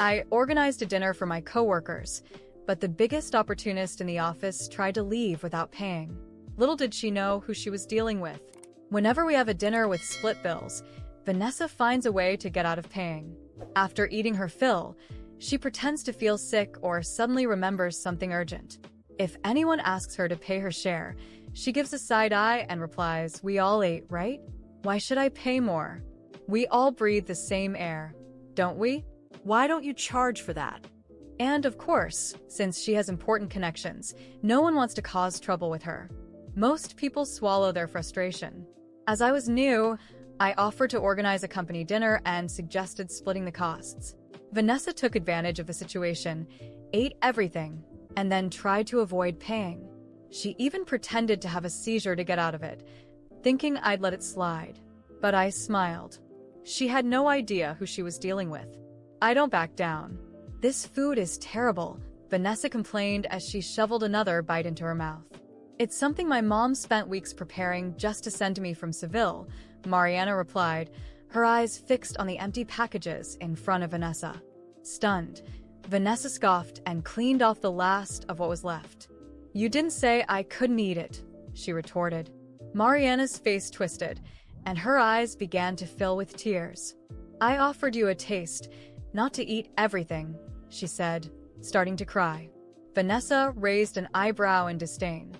I organized a dinner for my coworkers, but the biggest opportunist in the office tried to leave without paying. Little did she know who she was dealing with. Whenever we have a dinner with split bills, Vanessa finds a way to get out of paying. After eating her fill, she pretends to feel sick or suddenly remembers something urgent. If anyone asks her to pay her share, she gives a side eye and replies, "We all ate, right? Why should I pay more? We all breathe the same air, don't we? Why don't you charge for that?" And of course, since she has important connections, no one wants to cause trouble with her. Most people swallow their frustration. As I was new, I offered to organize a company dinner and suggested splitting the costs. Vanessa took advantage of the situation, ate everything, and then tried to avoid paying. She even pretended to have a seizure to get out of it, thinking I'd let it slide. But I smiled. She had no idea who she was dealing with. I don't back down. "This food is terrible," Vanessa complained as she shoveled another bite into her mouth. "It's something my mom spent weeks preparing just to send to me from Seville," Mariana replied, her eyes fixed on the empty packages in front of Vanessa. Stunned, Vanessa scoffed and cleaned off the last of what was left. "You didn't say I couldn't eat it," she retorted. Mariana's face twisted, and her eyes began to fill with tears. "I offered you a taste, not to eat everything," she said, starting to cry. Vanessa raised an eyebrow in disdain.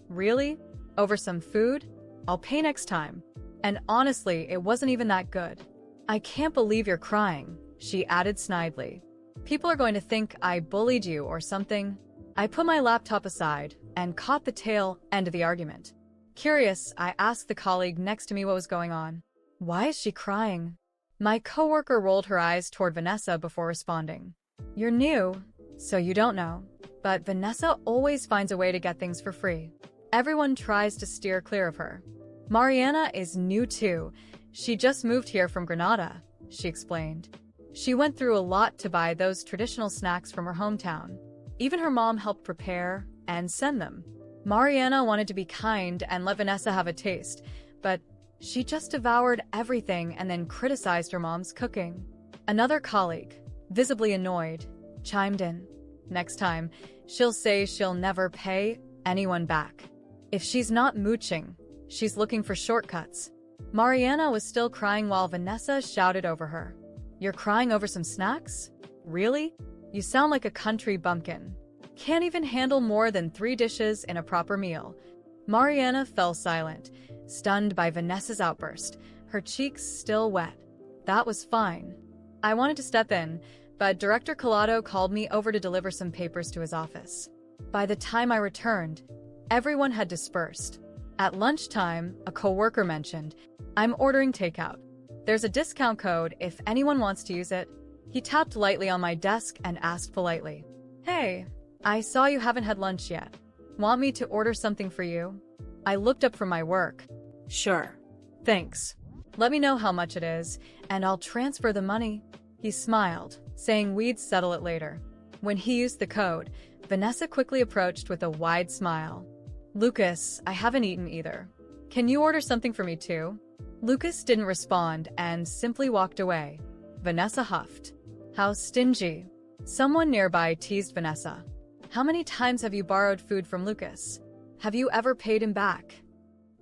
"Really? Over some food? I'll pay next time. And honestly, it wasn't even that good." "I can't believe you're crying," she added snidely. "People are going to think I bullied you or something." I put my laptop aside and caught the tail end of the argument. Curious, I asked the colleague next to me what was going on. "Why is she crying?" My coworker rolled her eyes toward Vanessa before responding. "You're new, so you don't know. But Vanessa always finds a way to get things for free. Everyone tries to steer clear of her." "Mariana is new too. She just moved here from Granada," she explained. "She went through a lot to buy those traditional snacks from her hometown. Even her mom helped prepare and send them." Mariana wanted to be kind and let Vanessa have a taste, but she just devoured everything and then criticized her mom's cooking. Another colleague, visibly annoyed, chimed in. "Next time, she'll say she'll never pay anyone back. If she's not mooching, she's looking for shortcuts." Mariana was still crying while Vanessa shouted over her. "You're crying over some snacks? Really? You sound like a country bumpkin. Can't even handle more than 3 dishes in a proper meal." Mariana fell silent, stunned by Vanessa's outburst, her cheeks still wet. That was fine. I wanted to step in, but Director Collado called me over to deliver some papers to his office. By the time I returned, everyone had dispersed. At lunchtime, a coworker mentioned, "I'm ordering takeout. There's a discount code if anyone wants to use it." He tapped lightly on my desk and asked politely, "Hey, I saw you haven't had lunch yet. Want me to order something for you?" I looked up from my work. "Sure. Thanks. Let me know how much it is, and I'll transfer the money." He smiled, saying we'd settle it later. When he used the code, Vanessa quickly approached with a wide smile. "Lucas, I haven't eaten either. Can you order something for me too?" Lucas didn't respond and simply walked away. Vanessa huffed. "How stingy." Someone nearby teased Vanessa. "How many times have you borrowed food from Lucas? Have you ever paid him back?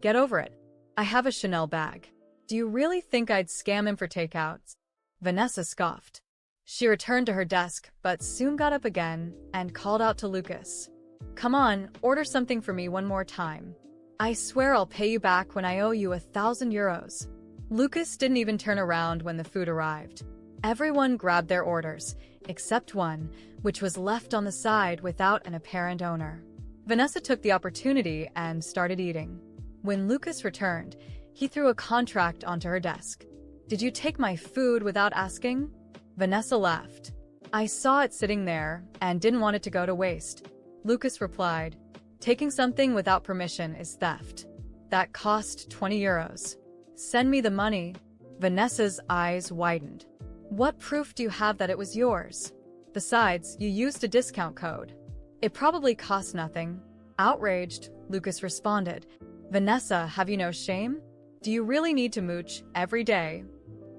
Get over it. I have a Chanel bag. Do you really think I'd scam him for takeouts?" Vanessa scoffed. She returned to her desk, but soon got up again and called out to Lucas. "Come on, order something for me one more time. I swear I'll pay you back when I owe you 1,000 euros. Lucas didn't even turn around when the food arrived. Everyone grabbed their orders, except one, which was left on the side without an apparent owner. Vanessa took the opportunity and started eating. When Lucas returned, he threw a contract onto her desk. "Did you take my food without asking?" Vanessa laughed. "I saw it sitting there and didn't want it to go to waste." Lucas replied, "Taking something without permission is theft. That cost 20 euros. Send me the money." Vanessa's eyes widened. "What proof do you have that it was yours? Besides, you used a discount code. It probably cost nothing." Outraged, Lucas responded, "Vanessa, have you no shame? Do you really need to mooch every day?"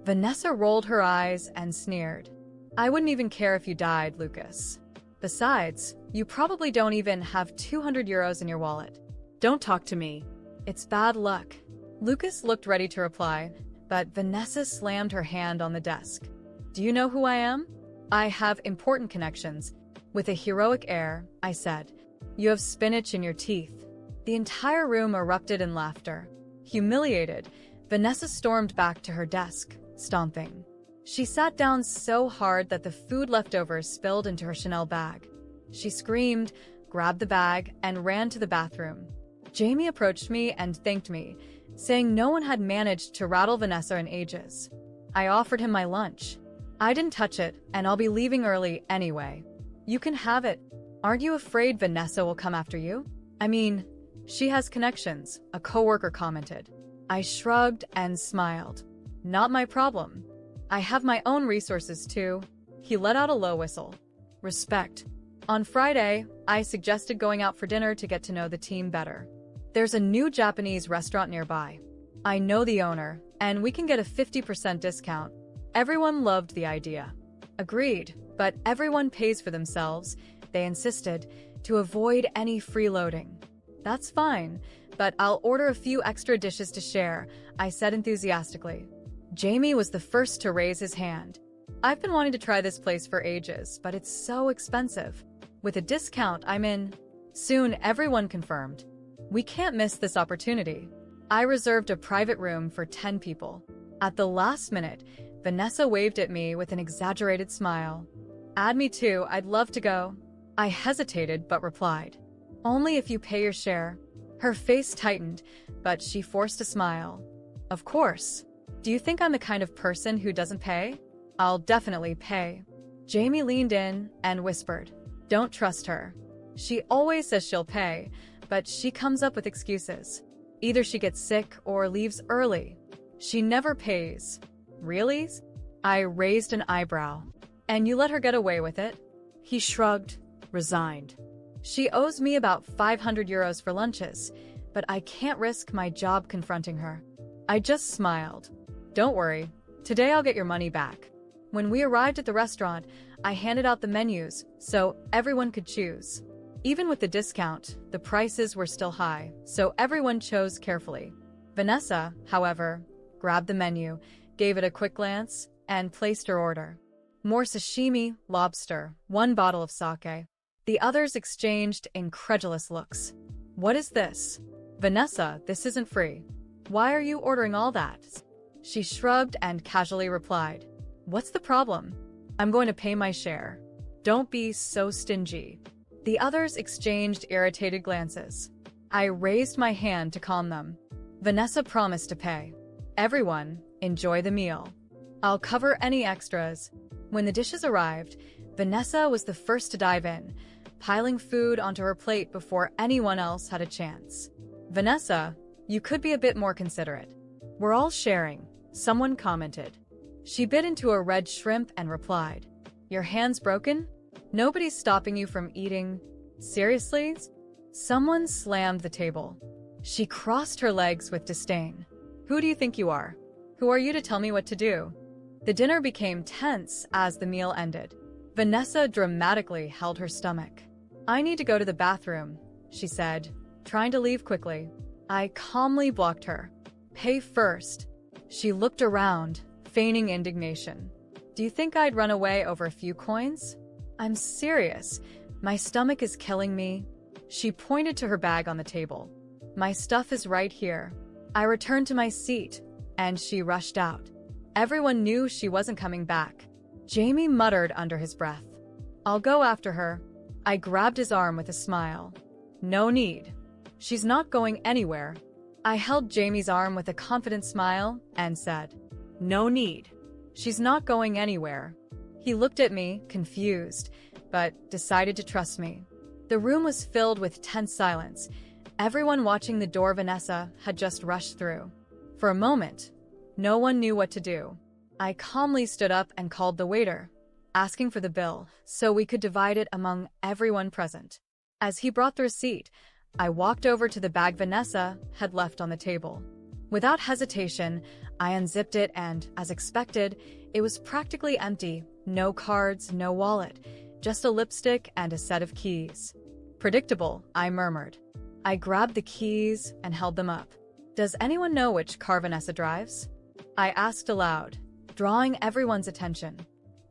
Vanessa rolled her eyes and sneered. I wouldn't even care if you died, Lucas. Besides, you probably don't even have 200 euros in your wallet. Don't talk to me. It's bad luck. Lucas looked ready to reply, but Vanessa slammed her hand on the desk. Do you know who I am? I have important connections. With a heroic air, I said, you have spinach in your teeth. The entire room erupted in laughter. Humiliated, Vanessa stormed back to her desk, stomping. She sat down so hard that the food leftovers spilled into her Chanel bag. She screamed, grabbed the bag, and ran to the bathroom. Jamie approached me and thanked me, saying no one had managed to rattle Vanessa in ages. I offered him my lunch. I didn't touch it, and I'll be leaving early anyway. You can have it. Aren't you afraid Vanessa will come after you? I mean, she has connections, a coworker commented. I shrugged and smiled. Not my problem. I have my own resources too. He let out a low whistle. Respect. On Friday, I suggested going out for dinner to get to know the team better. There's a new Japanese restaurant nearby. I know the owner, and we can get a 50% discount. Everyone loved the idea. Agreed, but everyone pays for themselves, they insisted, to avoid any freeloading. That's fine, but I'll order a few extra dishes to share, I said enthusiastically. Jamie was the first to raise his hand. I've been wanting to try this place for ages, but it's so expensive. With a discount, I'm in. Soon, everyone confirmed. We can't miss this opportunity. I reserved a private room for 10 people. At the last minute, Vanessa waved at me with an exaggerated smile. Add me too, I'd love to go. I hesitated but replied. Only if you pay your share. Her face tightened, but she forced a smile. Of course. Do you think I'm the kind of person who doesn't pay? I'll definitely pay. Jamie leaned in and whispered, don't trust her. She always says she'll pay, but she comes up with excuses. Either she gets sick or leaves early. She never pays. Really? I raised an eyebrow. And you let her get away with it? He shrugged, resigned. She owes me about 500 euros for lunches, but I can't risk my job confronting her. I just smiled. Don't worry, today I'll get your money back. When we arrived at the restaurant, I handed out the menus so everyone could choose. Even with the discount, the prices were still high, so everyone chose carefully. Vanessa, however, grabbed the menu, gave it a quick glance, and placed her order. More sashimi, lobster, 1 bottle of sake. The others exchanged incredulous looks. What is this? Vanessa, this isn't free. Why are you ordering all that? She shrugged and casually replied, what's the problem? I'm going to pay my share. Don't be so stingy. The others exchanged irritated glances. I raised my hand to calm them. Vanessa promised to pay. Everyone, enjoy the meal. I'll cover any extras. When the dishes arrived, Vanessa was the first to dive in, piling food onto her plate before anyone else had a chance. Vanessa, you could be a bit more considerate. We're all sharing, someone commented. She bit into a red shrimp and replied, your hand's broken? Nobody's stopping you from eating. Seriously? Someone slammed the table. She crossed her legs with disdain. Who do you think you are? Who are you to tell me what to do? The dinner became tense as the meal ended. Vanessa dramatically held her stomach. I need to go to the bathroom, she said, trying to leave quickly. I calmly blocked her. Pay first. She looked around, feigning indignation. Do you think I'd run away over a few coins? I'm serious. My stomach is killing me. She pointed to her bag on the table. My stuff is right here. I returned to my seat, and she rushed out. Everyone knew she wasn't coming back. Jamie muttered under his breath. I'll go after her. I grabbed his arm with a smile. No need. She's not going anywhere. I held Jamie's arm with a confident smile and said, no need. She's not going anywhere. He looked at me, confused, but decided to trust me. The room was filled with tense silence. Everyone watching the door Vanessa had just rushed through. For a moment, no one knew what to do. I calmly stood up and called the waiter, asking for the bill so we could divide it among everyone present. As he brought the receipt, I walked over to the bag Vanessa had left on the table. Without hesitation, I unzipped it and, as expected, it was practically empty, No cards, no wallet, just a lipstick and a set of keys. Predictable, I murmured. I grabbed the keys and held them up. Does anyone know which car Vanessa drives? I asked aloud, drawing everyone's attention.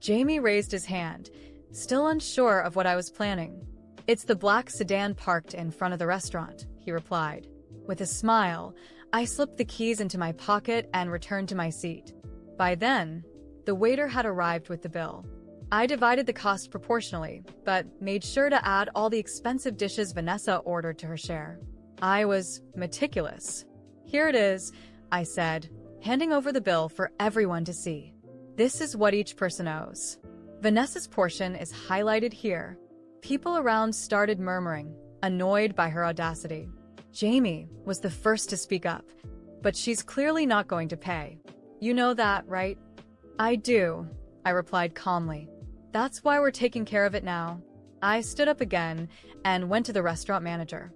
Jamie raised his hand, still unsure of what I was planning. It's the black sedan parked in front of the restaurant, he replied. With a smile, I slipped the keys into my pocket and returned to my seat. By then, the waiter had arrived with the bill. I divided the cost proportionally, but made sure to add all the expensive dishes Vanessa ordered to her share. I was meticulous. Here it is, I said, handing over the bill for everyone to see. This is what each person owes. Vanessa's portion is highlighted here. People around started murmuring, annoyed by her audacity. Jamie was the first to speak up, but she's clearly not going to pay. You know that, right? I do, I replied calmly. That's why we're taking care of it now. I stood up again and went to the restaurant manager.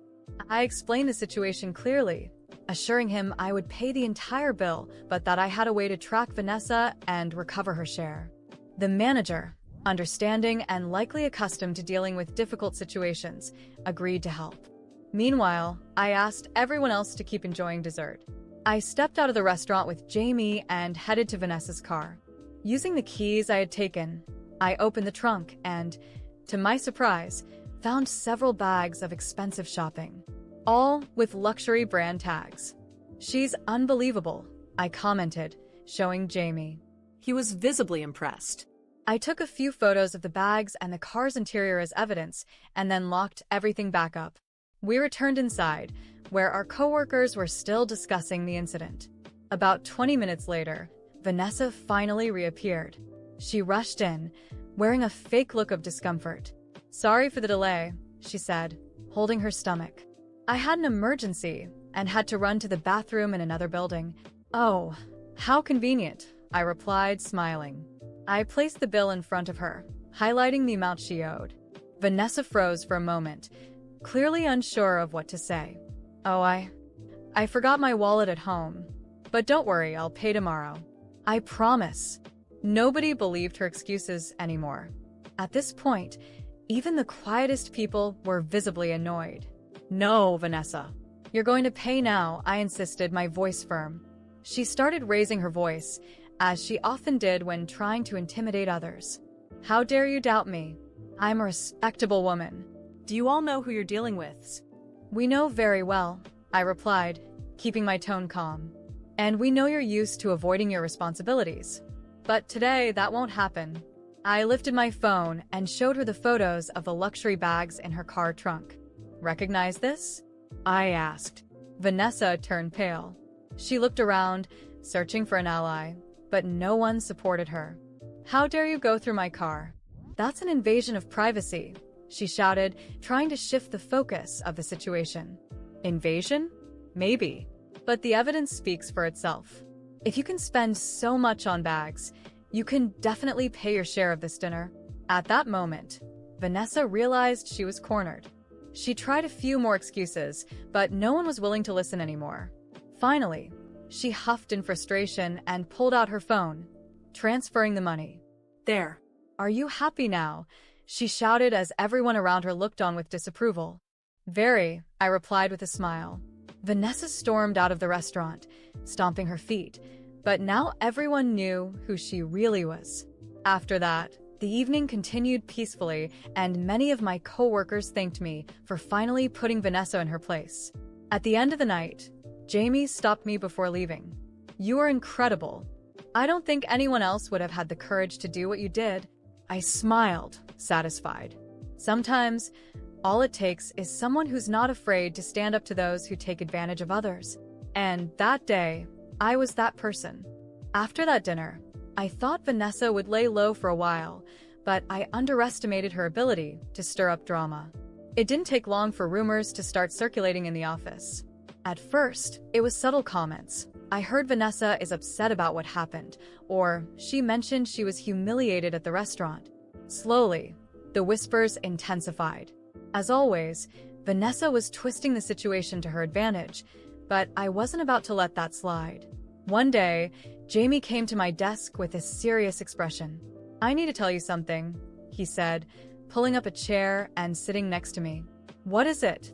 I explained the situation clearly, assuring him I would pay the entire bill, but that I had a way to track Vanessa and recover her share. The manager, understanding and likely accustomed to dealing with difficult situations, agreed to help. Meanwhile, I asked everyone else to keep enjoying dessert. I stepped out of the restaurant with Jamie and headed to Vanessa's car. Using the keys I had taken, I opened the trunk and, to my surprise, found several bags of expensive shopping, all with luxury brand tags. She's unbelievable, I commented, showing Jamie. He was visibly impressed. I took a few photos of the bags and the car's interior as evidence, and then locked everything back up. We returned inside, where our coworkers were still discussing the incident. About 20 minutes later, Vanessa finally reappeared. She rushed in, wearing a fake look of discomfort. Sorry for the delay, she said, holding her stomach. I had an emergency and had to run to the bathroom in another building. Oh, how convenient, I replied, smiling. I placed the bill in front of her, highlighting the amount she owed. Vanessa froze for a moment, clearly unsure of what to say. Oh, I forgot my wallet at home. But don't worry, I'll pay tomorrow. I promise. Nobody believed her excuses anymore. At this point, even the quietest people were visibly annoyed. No, Vanessa. You're going to pay now, I insisted, my voice firm. She started raising her voice, as she often did when trying to intimidate others. How dare you doubt me? I'm a respectable woman. Do you all know who you're dealing with? We know very well, I replied, keeping my tone calm. And we know you're used to avoiding your responsibilities. But today, that won't happen. I lifted my phone and showed her the photos of the luxury bags in her car trunk. Recognize this? I asked. Vanessa turned pale. She looked around, searching for an ally, but no one supported her. How dare you go through my car? That's an invasion of privacy, she shouted, trying to shift the focus of the situation. Invasion? Maybe. But the evidence speaks for itself. If you can spend so much on bags, you can definitely pay your share of this dinner. At that moment, Vanessa realized she was cornered. She tried a few more excuses, but no one was willing to listen anymore. Finally, she huffed in frustration and pulled out her phone, transferring the money. There. Are you happy now? She shouted as everyone around her looked on with disapproval. Very, I replied with a smile. Vanessa stormed out of the restaurant, stomping her feet, but now everyone knew who she really was. After that, the evening continued peacefully, and many of my coworkers thanked me for finally putting Vanessa in her place. At the end of the night, Jamie stopped me before leaving. You are incredible. I don't think anyone else would have had the courage to do what you did. I smiled, satisfied. Sometimes, all it takes is someone who's not afraid to stand up to those who take advantage of others. And that day, I was that person. After that dinner, I thought Vanessa would lay low for a while, but I underestimated her ability to stir up drama. It didn't take long for rumors to start circulating in the office. At first, it was subtle comments. I heard Vanessa is upset about what happened, or she mentioned she was humiliated at the restaurant. Slowly, the whispers intensified. As always, Vanessa was twisting the situation to her advantage, but I wasn't about to let that slide. One day, Jamie came to my desk with a serious expression. "I need to tell you something," he said, pulling up a chair and sitting next to me. "What is it?"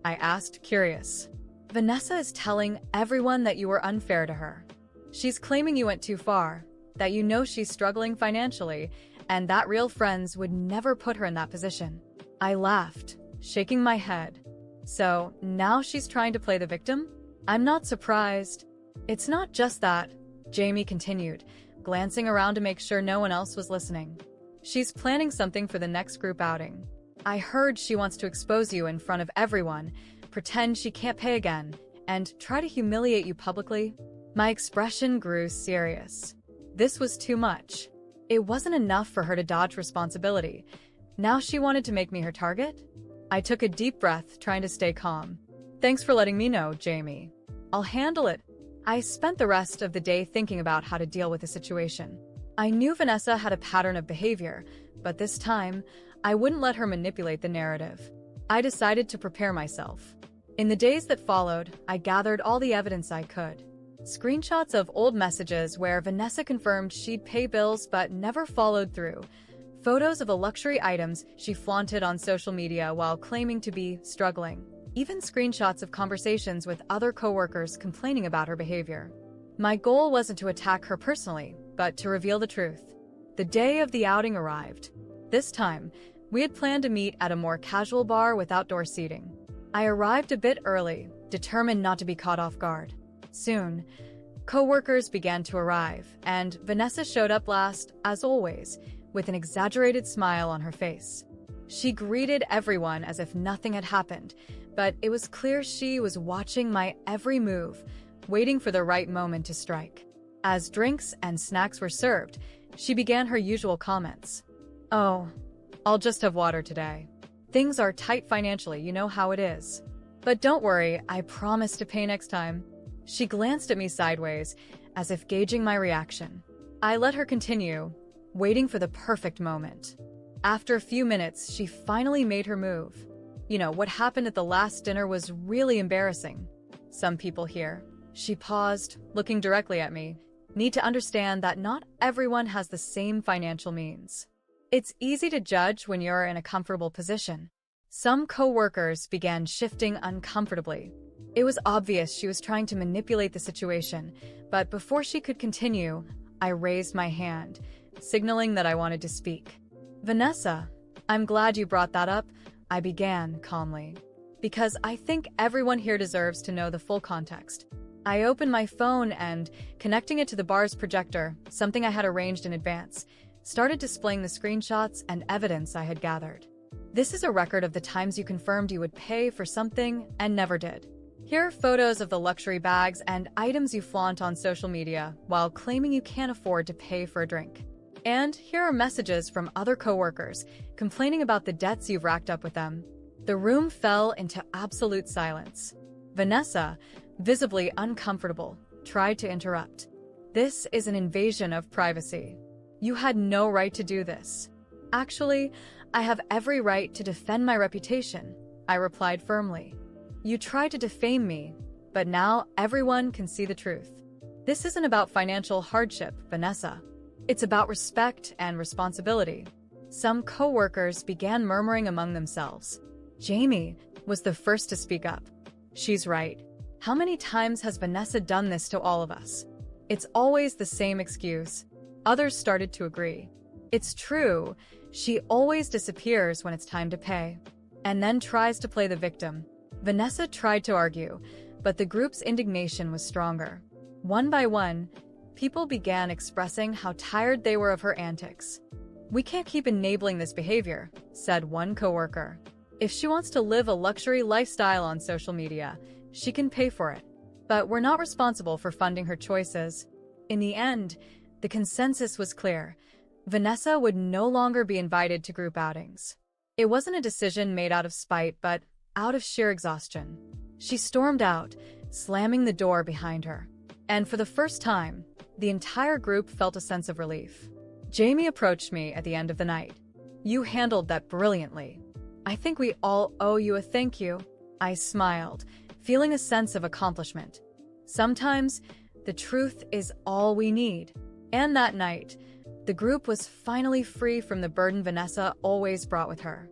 I asked, curious. "Vanessa is telling everyone that you were unfair to her. She's claiming you went too far, that you know she's struggling financially, and that real friends would never put her in that position." I laughed, shaking my head. "So, now she's trying to play the victim? I'm not surprised." "It's not just that," Jamie continued, glancing around to make sure no one else was listening. "She's planning something for the next group outing. I heard she wants to expose you in front of everyone, pretend she can't pay again, and try to humiliate you publicly." My expression grew serious. This was too much. It wasn't enough for her to dodge responsibility. Now she wanted to make me her target? I took a deep breath, trying to stay calm. "Thanks for letting me know, Jamie. I'll handle it." I spent the rest of the day thinking about how to deal with the situation. I knew Vanessa had a pattern of behavior, but this time, I wouldn't let her manipulate the narrative. I decided to prepare myself. In the days that followed, I gathered all the evidence I could. Screenshots of old messages where Vanessa confirmed she'd pay bills but never followed through. Photos of the luxury items she flaunted on social media while claiming to be struggling. Even screenshots of conversations with other coworkers complaining about her behavior. My goal wasn't to attack her personally, but to reveal the truth. The day of the outing arrived. This time, we had planned to meet at a more casual bar with outdoor seating. I arrived a bit early, determined not to be caught off guard. Soon, coworkers began to arrive, and Vanessa showed up last, as always, with an exaggerated smile on her face. She greeted everyone as if nothing had happened, but it was clear she was watching my every move, waiting for the right moment to strike. As drinks and snacks were served, she began her usual comments. "Oh, I'll just have water today. Things are tight financially, you know how it is. But don't worry, I promise to pay next time." She glanced at me sideways, as if gauging my reaction. I let her continue, waiting for the perfect moment. After a few minutes, she finally made her move. "You know, what happened at the last dinner was really embarrassing. Some people here," she paused, looking directly at me, "need to understand that not everyone has the same financial means. It's easy to judge when you're in a comfortable position." Some coworkers began shifting uncomfortably. It was obvious she was trying to manipulate the situation, but before she could continue, I raised my hand, signaling that I wanted to speak. "Vanessa, I'm glad you brought that up," I began calmly, "because I think everyone here deserves to know the full context." I opened my phone and, connecting it to the bar's projector, something I had arranged in advance, started displaying the screenshots and evidence I had gathered. "This is a record of the times you confirmed you would pay for something and never did. Here are photos of the luxury bags and items you flaunt on social media while claiming you can't afford to pay for a drink. And here are messages from other coworkers complaining about the debts you've racked up with them." The room fell into absolute silence. Vanessa, visibly uncomfortable, tried to interrupt. "This is an invasion of privacy. You had no right to do this." "Actually, I have every right to defend my reputation," I replied firmly. "You tried to defame me, but now everyone can see the truth. This isn't about financial hardship, Vanessa. It's about respect and responsibility." Some coworkers began murmuring among themselves. Jamie was the first to speak up. "She's right. How many times has Vanessa done this to all of us? It's always the same excuse." Others started to agree. "It's true. She always disappears when it's time to pay, and then tries to play the victim." Vanessa tried to argue, but the group's indignation was stronger. One by one, people began expressing how tired they were of her antics. "We can't keep enabling this behavior," said one coworker. "If she wants to live a luxury lifestyle on social media, she can pay for it. But we're not responsible for funding her choices." In the end, the consensus was clear. Vanessa would no longer be invited to group outings. It wasn't a decision made out of spite, but out of sheer exhaustion. She stormed out, slamming the door behind her. And for the first time, the entire group felt a sense of relief. Jamie approached me at the end of the night. "You handled that brilliantly. I think we all owe you a thank you." I smiled, feeling a sense of accomplishment. Sometimes, the truth is all we need. And that night, The group was finally free from the burden Vanessa always brought with her.